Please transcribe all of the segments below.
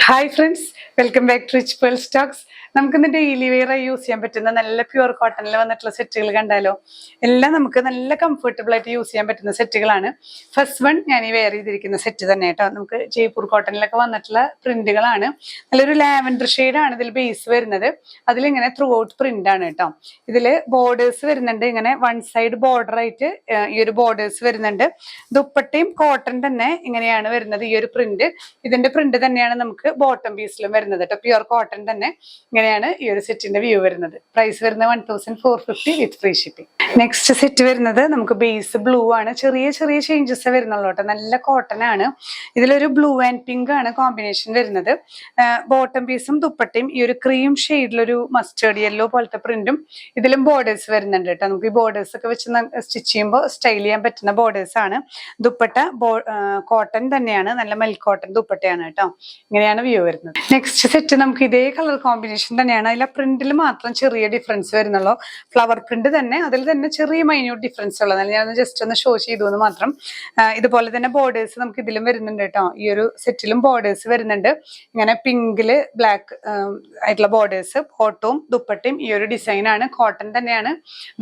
Hi friends, welcome back to rich pearl stocks. നമുക്കിന്ന് daily wear use ചെയ്യാൻ പറ്റുന്ന നല്ല പ്യുവർ കോട്ടണിൽ വന്നിട്ടുള്ള സെറ്റുകൾ കണ്ടാലോ. എല്ലാം നമുക്ക് നല്ല കംഫർട്ടബിൾ ആയിട്ട് യൂസ് ചെയ്യാൻ പറ്റുന്ന സെറ്റുകളാണ്. ഫസ്റ്റ് വൺ ഞാൻ ഈ വെയർ ചെയ്തിരിക്കുന്ന സെറ്റ് തന്നെ കേട്ടോ. നമുക്ക് ജയ്പൂർ കോട്ടണിലൊക്കെ വന്നിട്ടുള്ള പ്രിന്റുകളാണ്. നല്ലൊരു ലാവൻഡർ ഷെയ്ഡാണ് ഇതിൽ ബേസ് വരുന്നത്. അതിലിങ്ങനെ ത്രൂ ഔട്ട് പ്രിന്റ് ആണ് കേട്ടോ. ഇതിൽ ബോർഡേഴ്സ് വരുന്നുണ്ട്, ഇങ്ങനെ വൺ സൈഡ് ബോർഡർ ആയിട്ട് ഈ ഒരു ബോർഡേഴ്സ് വരുന്നുണ്ട്. ദുപ്പട്ടയും കോട്ടൺ തന്നെ ഇങ്ങനെയാണ് വരുന്നത്. ഈ ഒരു പ്രിന്റ്, ഇതിന്റെ പ്രിന്റ് തന്നെയാണ് നമുക്ക് ബോട്ടം പീസിലും വരുന്നത് കേട്ടോ. പ്യുവർ കോട്ടൺ തന്നെ ഇങ്ങനെയാണ് ഈ ഒരു സെറ്റിന്റെ വ്യൂ വരുന്നത്. പ്രൈസ് വരുന്നത് 1450 വിത്ത് ഫ്രീ ഷിപ്പിംഗ്. നെക്സ്റ്റ് സെറ്റ് വരുന്നത് നമുക്ക് ബേസ് ബ്ലൂ ആണ്. ചെറിയ ചെറിയ ചേഞ്ചസ് വരുന്നുള്ളൂ കേട്ടോ. നല്ല കോട്ടൺ ആണ്. ഇതിലൊരു ബ്ലൂ ആൻഡ് പിങ്ക് ആണ് കോമ്പിനേഷൻ വരുന്നത്. ബോട്ടം പീസും ദുപ്പട്ടയും ഈ ഒരു ക്രീം ഷെയ്ഡിലൊരു മസ്റ്റേർഡ് യെല്ലോ പോലത്തെ പ്രിന്റും ഇതിലും ബോർഡേഴ്സ് വരുന്നുണ്ട് കേട്ടോ. നമുക്ക് ഈ ബോർഡേഴ്സ് ഒക്കെ വെച്ച് സ്റ്റിച്ച് ചെയ്യുമ്പോൾ സ്റ്റൈൽ ചെയ്യാൻ പറ്റുന്ന ബോർഡേഴ്സ് ആണ്. ദുപ്പട്ട കോട്ടൺ തന്നെയാണ്, നല്ല മെൽ കോട്ടൺ ദുപ്പട്ടയാണ് കേട്ടോ. ഇങ്ങനെയാണ് വ്യൂ വരുന്നത്. നെക്സ്റ്റ് സെറ്റ് നമുക്ക് ഇതേ കളർ കോമ്പിനേഷൻ തന്നെയാണ്. അതിൽ പ്രിന്റിൽ മാത്രം ചെറിയ ഡിഫറൻസ് വരുന്നുള്ളൂ. ഫ്ലവർ പ്രിന്റ് തന്നെ, അതിൽ തന്നെ ചെറിയ മൈന്യൂട്ട് ഡിഫറൻസ് ഉള്ളത്. ഞാൻ ജസ്റ്റ് ഒന്ന് ഷോ ചെയ്തു എന്ന് മാത്രം. ഇതുപോലെ തന്നെ ബോർഡേഴ്സ് നമുക്ക് ഇതിലും വരുന്നുണ്ട് കേട്ടോ. ഈ ഒരു സെറ്റിലും ബോർഡേഴ്സ് വരുന്നുണ്ട്. ഇങ്ങനെ പിങ്കില് ബ്ലാക്ക് ആയിട്ടുള്ള ബോർഡേഴ്സ്. ബോട്ടവും ദുപ്പട്ടയും ഈ ഒരു ഡിസൈൻ ആണ്. കോട്ടൺ തന്നെയാണ്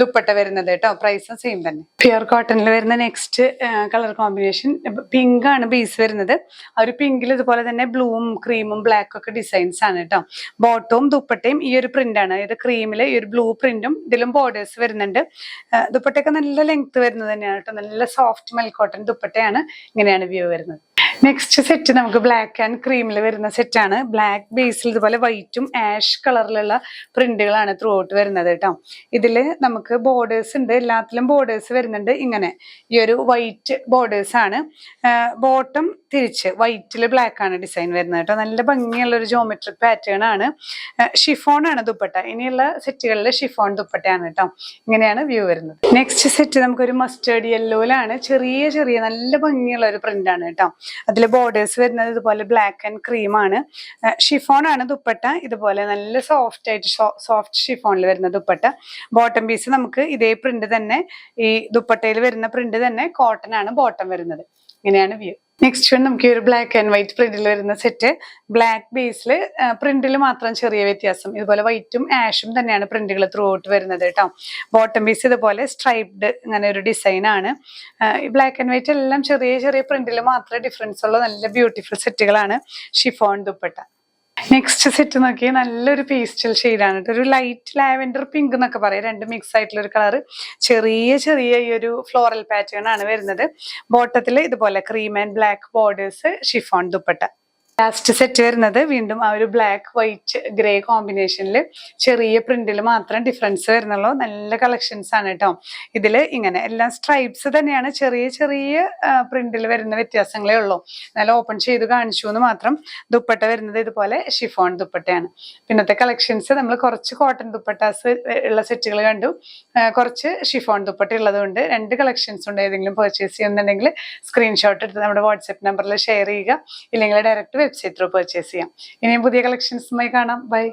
ദുപ്പട്ട വരുന്നത് കേട്ടോ. പ്രൈസും സെയിം തന്നെ. പ്യുർ കോട്ടണിൽ വരുന്ന നെക്സ്റ്റ് കളർ കോമ്പിനേഷൻ പിങ്ക് ആണ് ബേസ് വരുന്നത്. ആ ഒരു പിങ്കിൽ ഇതുപോലെ തന്നെ ബ്ലൂവും ക്രീമും ബ്ലാക്കും ഒക്കെ ഡിസൈൻസ് ആണ് കേട്ടോ. ബോട്ടവും ദുപ്പട്ടയും ഈ ഒരു പ്രിന്റ് ആണ്. ഇത് ക്രീമില് ഈ ഒരു ബ്ലൂ പ്രിന്റും ഇതിലും ബോർഡേഴ്സ് വരുന്നുണ്ട്. ദുപ്പട്ടയൊക്കെ നല്ല ലെങ്ത് വരുന്നത് തന്നെയാണ് കേട്ടോ. നല്ല സോഫ്റ്റ് മെൽ കോട്ടൺ ദുപ്പട്ടയാണ്. ഇങ്ങനെയാണ് വ്യൂ വരുന്നത്. നെക്സ്റ്റ് സെറ്റ് നമുക്ക് ബ്ലാക്ക് ആൻഡ് ക്രീമിൽ വരുന്ന സെറ്റാണ്. ബ്ലാക്ക് ബേസിൽ ഇതുപോലെ വൈറ്റും ആഷ് കളറിലുള്ള പ്രിന്റുകളാണ് ത്രൂ ഔട്ട് വരുന്നത് കേട്ടോ. ഇതില് നമുക്ക് ബോർഡേഴ്സ് ഉണ്ട്, എല്ലാത്തിലും ബോർഡേഴ്സ് വരുന്നുണ്ട്. ഇങ്ങനെ ഈ ഒരു വൈറ്റ് ബോർഡേഴ്സ് ആണ്. ബോട്ടം തിരിച്ച് വൈറ്റില് ബ്ലാക്ക് ആണ് ഡിസൈൻ വരുന്നത് കേട്ടോ. നല്ല ഭംഗിയുള്ള ഒരു ജോമെട്രിക് പാറ്റേൺ ആണ്. ഷിഫോൺ ആണ് ദുപ്പട്ട. ഇനിയുള്ള സെറ്റുകളിൽ ഷിഫോൺ ദുപ്പട്ടയാണ് കേട്ടോ. ഇങ്ങനെയാണ് വ്യൂ വരുന്നത്. നെക്സ്റ്റ് സെറ്റ് നമുക്കൊരു മസ്റ്റേർഡ് യെല്ലോയിലാണ്. ചെറിയ ചെറിയ നല്ല ഭംഗിയുള്ള ഒരു പ്രിന്റ് ആണ് കേട്ടോ. അതിൽ ബോർഡേഴ്സ് വരുന്നത് ഇതുപോലെ ബ്ലാക്ക് ആൻഡ് ക്രീം ആണ്. ഷിഫോൺ ആണ് ദുപ്പട്ട. ഇതുപോലെ നല്ല സോഫ്റ്റ് ആയിട്ട് സോഫ്റ്റ് ഷിഫോണിൽ വരുന്ന ദുപ്പട്ട. ബോട്ടം പീസ് നമുക്ക് ഇതേ പ്രിന്റ് തന്നെ, ഈ ദുപ്പട്ടയിൽ വരുന്ന പ്രിന്റ് തന്നെ കോട്ടൺ ആണ് ബോട്ടം വരുന്നത്. ഇങ്ങനെയാണ് വ്യൂ. നെക്സ്റ്റ് വൺ നമുക്ക് ഈ ഒരു ബ്ലാക്ക് ആൻഡ് വൈറ്റ് പ്രിന്റിൽ വരുന്ന സെറ്റ്. ബ്ലാക്ക് ബേസിൽ പ്രിന്റിൽ മാത്രം ചെറിയ വ്യത്യാസം. ഇതുപോലെ വൈറ്റും ആഷും തന്നെയാണ് പ്രിന്റുകൾ ത്രൂ ഔട്ട് വരുന്നത് കേട്ടോ. ബോട്ടം പീസ് ഇതുപോലെ സ്ട്രൈപ്ഡ് ഇങ്ങനെ ഒരു ഡിസൈൻ ആണ്. ബ്ലാക്ക് ആൻഡ് വൈറ്റ് എല്ലാം ചെറിയ ചെറിയ പ്രിന്റിൽ മാത്രമേ ഡിഫറൻസ് ഉള്ള നല്ല ബ്യൂട്ടിഫുൾ സെറ്റുകളാണ്. ഷിഫോൺ ദുപ്പട്ട. നെക്സ്റ്റ് സെറ്റ് നോക്കി നല്ലൊരു പേസ്റ്റൽ ഷെയ്ഡാണ് കേട്ടോ. ഒരു ലൈറ്റ് ലാവൻഡർ പിങ്ക് എന്നൊക്കെ പറയാം. രണ്ട് മിക്സ് ആയിട്ടുള്ള ഒരു കളർ. ചെറിയ ചെറിയ ഈ ഒരു ഫ്ലോറൽ പാറ്റേൺ ആണ് വരുന്നത്. ബോട്ടത്തിൽ ഇതുപോലെ cream and black borders, chiffon dupatta. Last set വരുന്നത് വീണ്ടും ആ ഒരു ബ്ലാക്ക് വൈറ്റ് ഗ്രേ കോമ്പിനേഷനിൽ ചെറിയ പ്രിന്റിൽ മാത്രം ഡിഫറൻസ് വരുന്നുള്ളൂ. നല്ല കളക്ഷൻസ് ആണ് കേട്ടോ. ഇതിൽ ഇങ്ങനെ എല്ലാം സ്ട്രൈപ്സ് തന്നെയാണ്. ചെറിയ ചെറിയ പ്രിന്റിൽ വരുന്ന വ്യത്യാസങ്ങളേ ഉള്ളൂ. നല്ല ഓപ്പൺ ചെയ്ത് കാണിച്ചു എന്ന് മാത്രം. ദുപ്പട്ട വരുന്നത് ഇതുപോലെ ഷിഫോൺ ദുപ്പട്ടയാണ്. പിന്നത്തെ കളക്ഷൻസ് നമ്മൾ കുറച്ച് കോട്ടൺ ദുപ്പട്ടാസ് ഉള്ള സെറ്റുകൾ കണ്ടു, കുറച്ച് ഷിഫോൺ ദുപ്പട്ട ഉള്ളതുകൊണ്ട്. രണ്ട് കളക്ഷൻസ് ഉണ്ട്. ഏതെങ്കിലും പർച്ചേസ് ചെയ്യുന്നുണ്ടെങ്കിൽ സ്ക്രീൻഷോട്ട് എടുത്ത് നമ്മുടെ വാട്സ്ആപ്പ് നമ്പറിൽ ഷെയർ ചെയ്യുക. ഇല്ലെങ്കിൽ ഡയറക്റ്റ് വെബ്സൈറ്റ് ത്രൂ പർച്ചേസ് ചെയ്യാം. ഇനിയും പുതിയ കളക്ഷൻസുമായി കാണാം. ബൈ.